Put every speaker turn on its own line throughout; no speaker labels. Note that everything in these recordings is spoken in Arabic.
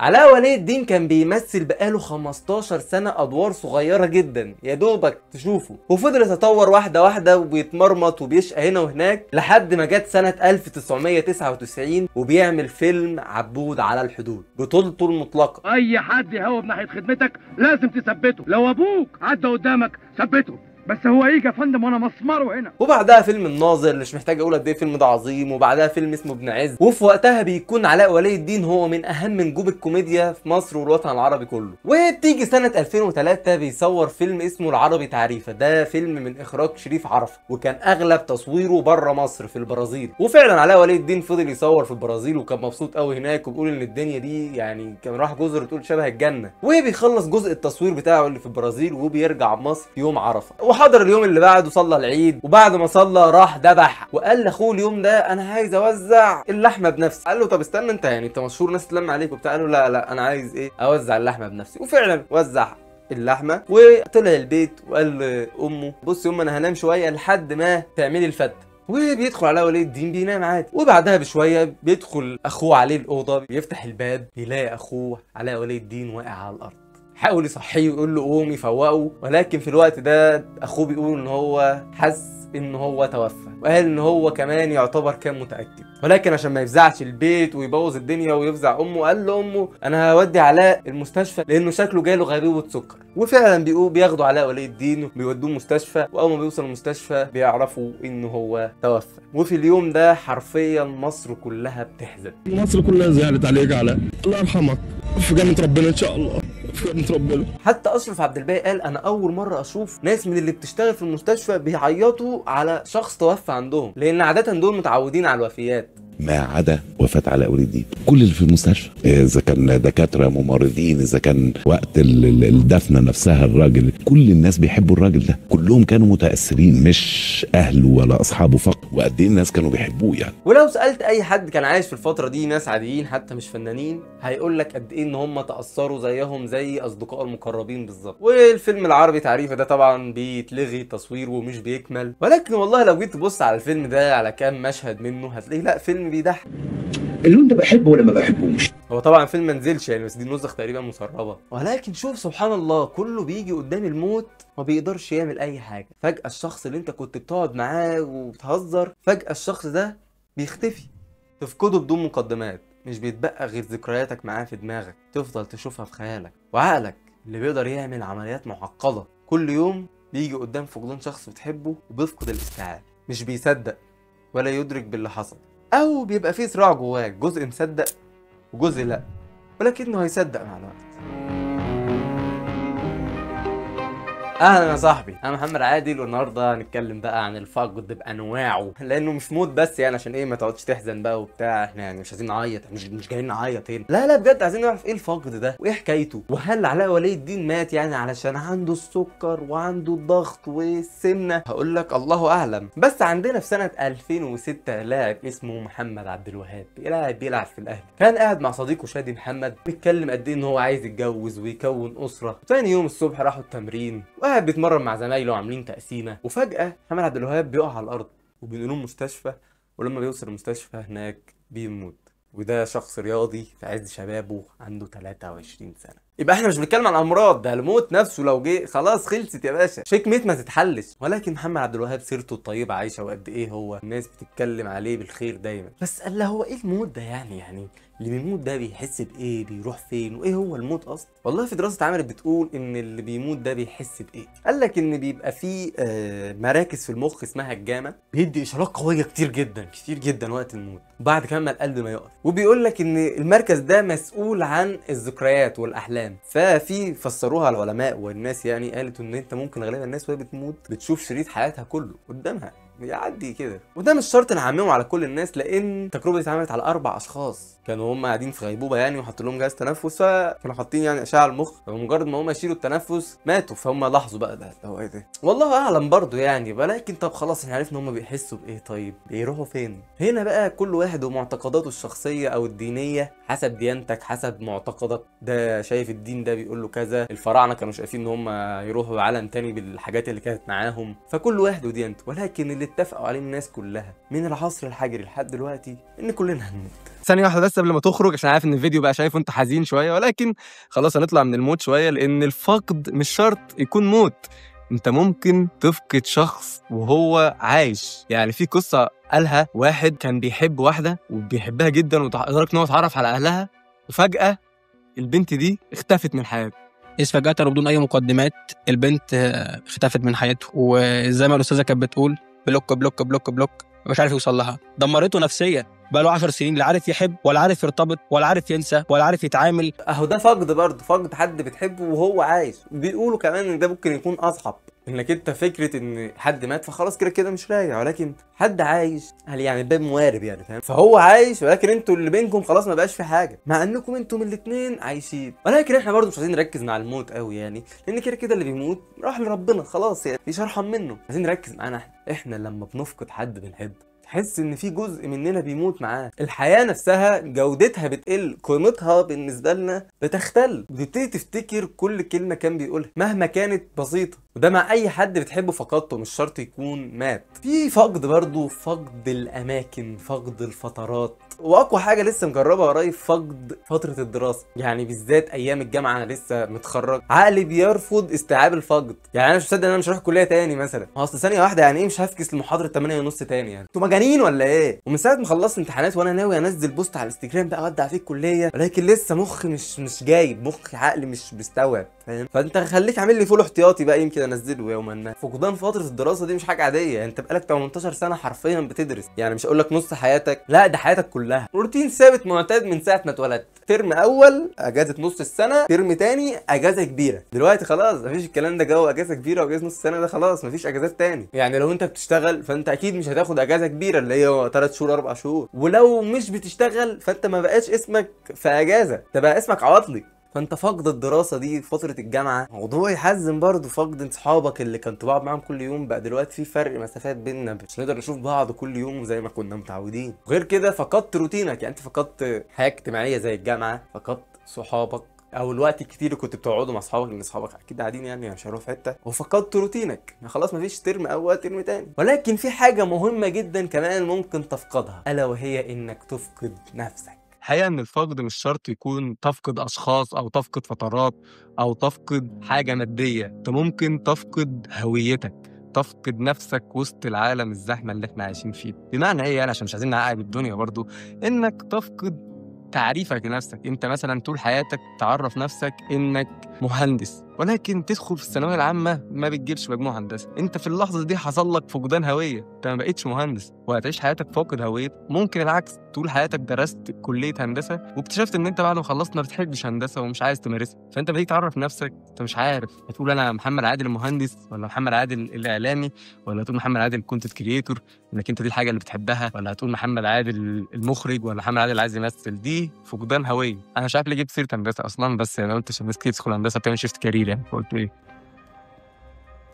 علاء ولي الدين كان بيمثل بقاله 15 سنة ادوار صغيرة جدا يا دوبك تشوفه، وفضل يتطور واحدة واحدة وبيتمرمط وبيشقى هنا وهناك لحد ما جت سنة 1999 وبيعمل فيلم عبود على الحدود بطولته المطلقة.
اي حد يهوب ناحية خدمتك لازم تثبته، لو ابوك عدى قدامك ثبته، بس هو يجي يا فندم وانا مسمره هنا.
وبعدها فيلم الناظر، مش محتاج اقول قد ايه الفيلم ده عظيم، وبعدها فيلم اسمه ابن عز، وفي وقتها بيكون علاء ولي الدين هو من اهم نجوم الكوميديا في مصر والوطن العربي كله. وبتيجي سنة 2003 بيصور فيلم اسمه العربي تعريفة، ده فيلم من اخراج شريف عرفة وكان اغلب تصويره بره مصر في البرازيل. وفعلا علاء ولي الدين فضل يصور في البرازيل وكان مبسوط قوي هناك، وبيقول ان الدنيا دي يعني كان راح جزر تقول شبه الجنة. وبيخلص جزء التصوير بتاعه اللي في البرازيل وبيرجع مصر يوم عرفة، وحضر اليوم اللي بعده صلى العيد، وبعد ما صلى راح ذبح وقال لاخوه اليوم ده انا عايز اوزع اللحمه بنفسي. قال له طب استنى انت يعني انت مشهور ناس تلم عليك وبتاع، قال له لا لا انا عايز ايه اوزع اللحمه بنفسي. وفعلا وزع اللحمه وطلع البيت وقال لامه بصي يوم انا هنام شويه لحد ما تعملي الفته. وبيدخل علاء ولي الدين بينام عادي، وبعدها بشويه بيدخل اخوه عليه الاوضه، بيفتح الباب بيلاقي اخوه علاء ولي الدين واقع على الارض. حاول يصحيه ويقول له قوم يفوقه، ولكن في الوقت ده اخوه بيقول ان هو حس ان هو توفى، وقال ان هو كمان يعتبر كان متاكد، ولكن عشان ما يفزعش البيت ويبوظ الدنيا ويفزع امه قال لامه انا هودي علاء المستشفى لانه شكله جاله غيبوبه سكر. وفعلا بياخدوا علاء ولي الدين وبيودوه المستشفى، واول ما بيوصل المستشفى بيعرفوا ان هو توفى. وفي اليوم ده حرفيا مصر كلها بتحزن،
مصر كلها زعلت عليك علاء، الله يرحمك في جنة ربنا ان شاء الله، في جنة ربنا.
حتى اشرف عبد الباقي قال انا اول مره اشوف ناس من اللي بتشتغل في المستشفى بيعيطوا على شخص توفى عندهم، لان عاده دول متعودين على الوفيات
ما عدا وفاة علاء ولي الدين. كل اللي في المستشفى اذا كان دكاتره ممرضين، اذا كان وقت الدفنه نفسها الراجل، كل الناس بيحبوا الراجل ده، كلهم كانوا متاثرين مش اهله ولا اصحابه فقط، وقد ايه الناس كانوا بيحبوه يعني.
ولو سالت اي حد كان عايش في الفتره دي، ناس عاديين حتى مش فنانين، هيقول لك قد ايه ان هم تاثروا زيهم زي اصدقائه المقربين بالظبط. والفيلم العربي تعريفه ده طبعا بيتلغي تصويره ومش بيكمل، ولكن والله لو جيت تبص على الفيلم ده على كام مشهد منه هتلاقيه لا فيلم بيضحك.
اللون ده بحبه ولا ما بحبوش؟
هو طبعا فيلم ما نزلش يعني، بس دي نسخ تقريبا مسربه، ولكن شوف سبحان الله كله بيجي قدام الموت ما بيقدرش يعمل اي حاجه. فجاه الشخص اللي انت كنت بتقعد معاه وبتهزر فجاه الشخص ده بيختفي، تفقده بدون مقدمات، مش بيتبقى غير ذكرياتك معاه في دماغك تفضل تشوفها في خيالك. وعقلك اللي بيقدر يعمل عمليات معقده كل يوم بيجي قدام فقدان شخص بتحبه وبيفقد الاستيعاب، مش بيصدق ولا يدرك باللي حصل، او بيبقى فيه صراع جواه، جزء مصدق وجزء لا، ولكنه هيصدق مع الوقت. اهلا يا صاحبي، انا محمد عادل، والنهارده هنتكلم بقى عن الفقد بانواعه، لانه مش موت بس يعني عشان ايه ما تقعدش تحزن بقى وبتاع، احنا يعني مش عايزين نعيط، مش جايين نعيط هنا، لا لا بجد عايزين نعرف ايه الفقد ده وايه حكايته، وهل علاء ولي الدين مات يعني علشان عنده السكر وعنده الضغط والسمنه؟ هقول لك الله اعلم. بس عندنا في سنه 2006 لاعب اسمه محمد عبد الوهاب بيلعب في الاهلي، كان قاعد مع صديقه شادي محمد بيتكلم قد ايه ان هو عايز يتجوز ويكون اسره. ثاني يوم الصبح راحوا التمرين وقاعد بيتمرن مع زمايله وعاملين تقسيمه، وفجاه محمد عبد الوهاب بيقع على الارض وبينقلوه المستشفى، ولما بيوصل المستشفى هناك بيموت. وده شخص رياضي في عز شبابه عنده 23 سنه. يبقى احنا مش بنتكلم عن امراض، ده الموت نفسه لو جه خلاص خلصت يا باشا، شكمت ما تتحلش. ولكن محمد عبد الوهاب سيرته الطيبه عايشه، وقد ايه هو الناس بتتكلم عليه بالخير دايما. بس قال له هو ايه الموت ده يعني اللي بيموت ده بيحس بايه، بيروح فين، وايه هو الموت اصلا؟ والله في دراسه اتعملت بتقول ان اللي بيموت ده بيحس بايه. قال لك ان بيبقى فيه مراكز في المخ اسمها الجاما بيدي اشارات قويه كتير جدا وقت الموت، وبعد كمان ما القلب ما يقف. وبيقول لك ان المركز ده مسؤول عن الذكريات والاحلام. ففي فسروها العلماء والناس يعني، قالت ان انت ممكن غالبا الناس وهي بتموت بتشوف شريط حياتها كله قدامها بيعدي كده. وده مش شرط نعممه على كل الناس، لان التجربه دي اتعملت على 4 اشخاص كانوا هم قاعدين في غيبوبه يعني، وحطوا لهم جهاز تنفس، فكانوا حاطين يعني اشعه على المخ، فبمجرد ما هم يشيلوا التنفس ماتوا. فهم لاحظوا بقى ده هو ايه ده، والله اعلم برضه يعني. ولكن طب خلاص احنا عرفنا هم بيحسوا بايه، طيب بيروحوا فين؟ هنا بقى كل واحد ومعتقداته الشخصيه او الدينيه، حسب ديانتك حسب معتقدك. ده شايف الدين ده بيقول له كذا، الفراعنه كانوا شايفين ان هم يروحوا عالم تاني بالحاجات اللي كانت معاهم، فكل واحد وديانته. ولكن اللي اتفقوا عليه الناس كلها من العصر الحجري لحد دلوقتي ان كلنا هنموت.
ثانيه واحده بس قبل ما تخرج، عشان عارف ان الفيديو بقى شايفه انت حزين شويه، ولكن خلاص هنطلع من الموت شويه، لان الفقد مش شرط يكون موت. انت ممكن تفقد شخص وهو عايش. يعني في قصه قالها واحد كان بيحب واحده وبيحبها جدا لدرجه ان هو اتعرف على اهلها، وفجاه البنت دي اختفت من حياته. فجأة وبدون أي مقدمات البنت اختفت من حياته، وزي ما الأستاذة كانت بتقول بلوك بلوك بلوك بلوك، مش عارف يوصل لها، دمرته نفسيا. بقى له 10 سنين لا عارف يحب ولا عارف يرتبط ولا عارف ينسى ولا عارف يتعامل.
اهو ده فقد برضه، فقد حد بتحبه وهو عايش. بيقولوا كمان ان ده ممكن يكون اصعب، انك انت فكره ان حد مات فخلاص كده كده مش راجع، ولكن حد عايش هل يعني الباب موارب يعني، فاهم؟ فهو عايش ولكن انتوا اللي بينكم خلاص ما بقاش في حاجه، مع انكم انتم الاثنين عايشين. ولكن احنا برضه مش عايزين نركز مع الموت قوي يعني، لان كده كده اللي بيموت راح لربنا خلاص يعني، مفيش ارحم منه. عايزين نركز معانا احنا لما بنفقد حد بنحبه تحس ان في جزء مننا بيموت معاه. الحياه نفسها جودتها بتقل، قيمتها بالنسبه لنا بتختل، بتبتدي تفتكر كل كلمه كان بيقولها مهما كانت بسيطه. وده مع اي حد بتحبه فقدته، مش شرط يكون مات. في فقد برضه، فقد الاماكن، فقد الفترات، واقوى حاجه لسه مجربها قريب فقد فتره الدراسه. يعني بالذات ايام الجامعه، انا لسه متخرج، عقلي بيرفض استيعاب الفقد. يعني انا مش مصدق ان انا مش هروح الكليه تاني مثلا. اصل ثانيه واحده يعني ايه مش هفكس لمحاضره 8:30 تاني؟ يعني انتوا مجانين ولا ايه؟ ومن ساعه ما خلصت امتحانات وانا ناوي انزل بوست على الانستجرام بقى اودع فيه الكليه، ولكن لسه مخي مش جايب، مخي عقلي مش بيستوعب، فاهم؟ فانت خليك عامل لي فول احتياطي بقى، يمكن انزله يوما ما. فقدان فتره الدراسه دي مش حاجه عاديه، يعني انت بقالك 18 سنه حرفيا بتدرس، يعني مش هقول لك نص حياتك، لا ده حياتك كلها، روتين ثابت معتاد من ساعه ما اتولدت. ترم اول اجازه نص السنه، ترم تاني اجازه كبيره. دلوقتي خلاص مفيش الكلام ده، جو اجازه كبيره واجازه نص السنه ده خلاص مفيش اجازات تاني. يعني لو انت بتشتغل فانت اكيد مش هتاخد اجازه كبيره اللي هي 3 شهور 4 شهور، ولو مش بتشتغل فانت ما بقاش اسمك في اجازه، ده بقى اسمك عواطلي. فانت فقد الدراسه دي في فتره الجامعه موضوع يحزن برضه. فقد اصحابك اللي كنت بقعد معاهم كل يوم، بقى دلوقتي في فرق مسافات بيننا، مش نقدر نشوف بعض كل يوم زي ما كنا متعودين. غير كده فقدت روتينك، يعني انت فقدت حياه اجتماعيه زي الجامعه، فقدت صحابك او الوقت الكتير اللي كنت بتقعده مع اصحابك، لان اصحابك اكيد قاعدين يعني مش هيروحوا في حته، وفقدت روتينك، خلاص مفيش ترم اول ترم تاني. ولكن في حاجه مهمه جدا كمان ممكن تفقدها، الا وهي انك تفقد نفسك.
الحقيقة إن الفقد مش شرط يكون تفقد أشخاص أو تفقد فترات أو تفقد حاجة مادية، أنت ممكن تفقد هويتك، تفقد نفسك وسط العالم الزحمة اللي احنا عايشين فيه. بمعنى إيه يعني؟ عشان مش عايزين نعقد الدنيا برضو، إنك تفقد تعريفك لنفسك. انت مثلا طول حياتك تعرف نفسك انك مهندس، ولكن تدخل في الثانويه العامه ما بتجيبش مجموع هندسه. انت في اللحظه دي حصل لك فقدان هويه، انت ما بقتش مهندس وهتعيش حياتك فاقد هويتك. ممكن العكس، طول حياتك درست كليه هندسه واكتشفت ان انت بعد ما خلصت ما بتحبش هندسه ومش عايز تمارسها، فانت بتيجي تعرف نفسك انت مش عارف هتقول انا محمد عادل المهندس ولا محمد عادل الاعلامي، ولا هتقول محمد عادل الكونتنت كريتور انك انت دي الحاجه اللي بتحبها، ولا هتقول محمد عادل المخرج، ولا محمد عادل اللي عايز يمثل. دي فقدان هويه. انا مش عارف ليه جبت سيره هندسه اصلا، بس انا قلت عشان الناس كتير تدخل هندسه بتعمل شيفت كارير يعني، فقلت ايه.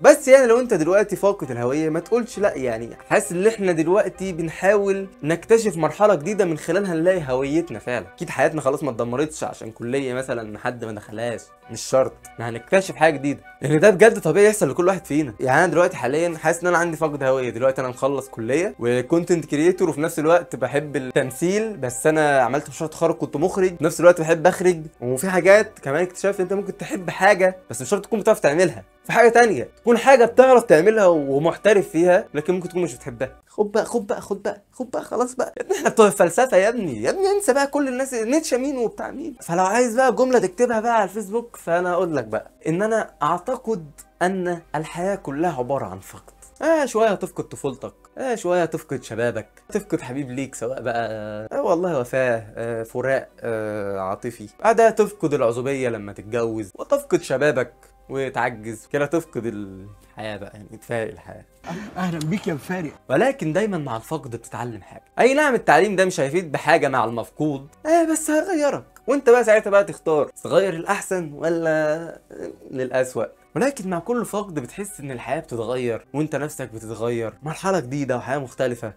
بس يعني لو انت دلوقتي فاقد الهويه ما تقولش لا، يعني حاسس ان احنا دلوقتي بنحاول نكتشف مرحله جديده من خلالها نلاقي هويتنا فعلا. اكيد حياتنا خلاص ما اتدمرتش عشان كليه مثلا حد ما دخلهاش، مش شرط، احنا هنكتشف حاجه جديده، لان ده بجد طبيعي يحصل لكل واحد فينا. يعني انا دلوقتي حاليا حاسس ان انا عندي فقد هويه. دلوقتي انا مخلص كليه وكونتنت كريتور، وفي نفس الوقت بحب التمثيل، بس انا عملت مشروع تخرج كنت مخرج، في نفس الوقت بحب اخرج. وفي حاجات كمان اكتشفت انت ممكن تحب حاجه بس مش شرط تكون بتعرف تعملها، في حاجه تانية تكون حاجه بتعرف تعملها ومحترف فيها لكن ممكن تكون مش بتحبها. خد بقى خلاص بقى يا ابني، احنا بتوع الفلسفه يا ابني انسى بقى كل الناس نيتشه مين وبتاع مين. فلو عايز بقى جمله تكتبها بقى على الفيسبوك، فانا اقول لك بقى ان انا اعتقد ان الحياه كلها عباره عن فقد. شويه هتفقد طفولتك، شويه هتفقد شبابك، تفقد حبيب ليك سواء بقى والله وفاه، فراق عاطفي، بعدها تفقد العزوبيه لما تتجوز، وتفقد شبابك وتعجز كده، تفقد الحياه بقى، يعني تفارق الحياه.
اهلا بيك يا مفارق.
ولكن دايما مع الفقد بتتعلم حاجه. اي نعم التعليم ده مش هيفيد بحاجه مع المفقود، بس هيغيرك، وانت بقى ساعتها بقى تختار تغير الاحسن ولا للاسوأ. ولكن مع كل فقد بتحس ان الحياه بتتغير وانت نفسك بتتغير، مرحله جديده وحياه مختلفه.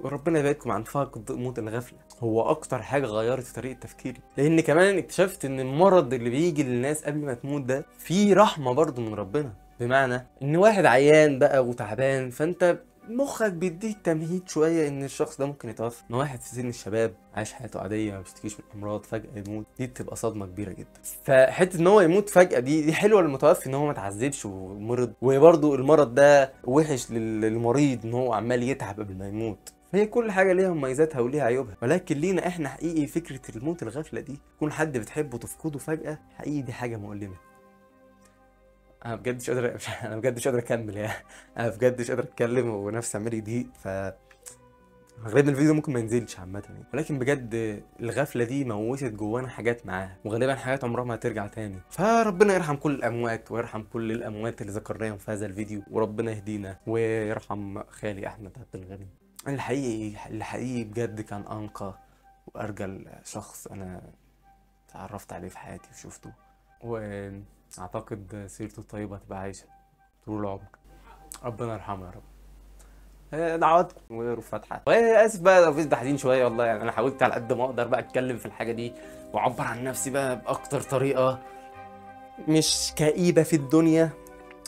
وربنا يبعدكم عن فقد موت الغفله، هو اكتر حاجه غيرت في طريقه تفكيري. لان كمان اكتشفت ان المرض اللي بيجي للناس قبل ما تموت ده فيه رحمه برضه من ربنا. بمعنى ان واحد عيان بقى وتعبان، فانت مخك بيديك تمهيد شويه ان الشخص ده ممكن يتوفى، ان واحد في سن الشباب عايش حياته عاديه ما بيشتكيش من الامراض فجاه يموت، دي بتبقى صدمه كبيره جدا. فحته ان هو يموت فجاه دي حلوه للمتوفي ان هو ما تعذبش ومرض، وبرده المرض ده وحش للمريض ان هو عمال يتعب قبل ما يموت. هي كل حاجه ليها مميزاتها وليها عيوبها، ولكن لينا احنا حقيقي فكره الموت الغفله دي، يكون حد بتحبه تفقده فجاه، حقيقي دي حاجه مؤلمه. انا بجد مش قادر انا بجد مش قادر اكمل يعني، انا بجد مش قادر اتكلم ونفسي عمال يضيق. غالبا الفيديو ممكن ما ينزلش عامه يعني، ولكن بجد الغفله دي موتت جوانا حاجات معاها، وغالبا حاجات عمرها ما هترجع تاني. فربنا يرحم كل الاموات ويرحم كل الاموات اللي ذكرناهم في هذا الفيديو، وربنا يهدينا ويرحم خالي احمد عبد الغني. الحقيقي بجد كان انقى وارجل شخص انا تعرفت عليه في حياتي وشفته، واعتقد سيرته الطيبه هتبقى عايشه طول العمر. ربنا يرحمه يا رب. دعوات وفتحه. اسف بقى لو في تحزين شويه والله، يعني انا حاولت على قد ما اقدر بقى اتكلم في الحاجه دي واعبر عن نفسي بقى باكتر طريقه مش كئيبه في الدنيا،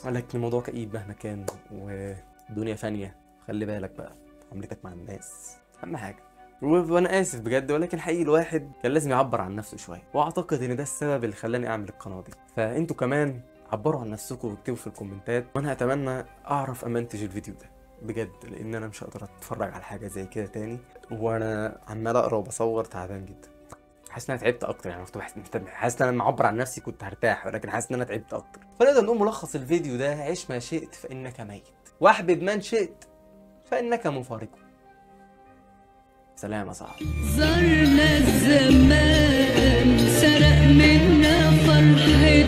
ولكن الموضوع كئيب مهما كان، والدنيا فانيه. خلي بالك بقى عملتك مع الناس اهم حاجه. وانا اسف بجد، ولكن حقيقي الواحد كان لازم يعبر عن نفسه شويه، واعتقد ان ده السبب اللي خلاني اعمل القناه دي. فانتوا كمان عبروا عن نفسكم واكتبوا في الكومنتات، وانا اتمنى اعرف امنتج الفيديو ده بجد، لان انا مش هقدر اتفرج على حاجه زي كده تاني وانا عمال اقرا وبصور تعبان جدا. حاسس ان انا تعبت اكتر، يعني كنت حاسس ان انا معبر عن نفسي كنت هرتاح، ولكن حاسس ان انا تعبت اكتر. فنقدر نقول ملخص الفيديو ده: عيش ما شئت فانك ميت، واحبب من شئت فانك مفارق. سلام يا صاحبي.
زرنا الزمان سرق منا فرحتنا.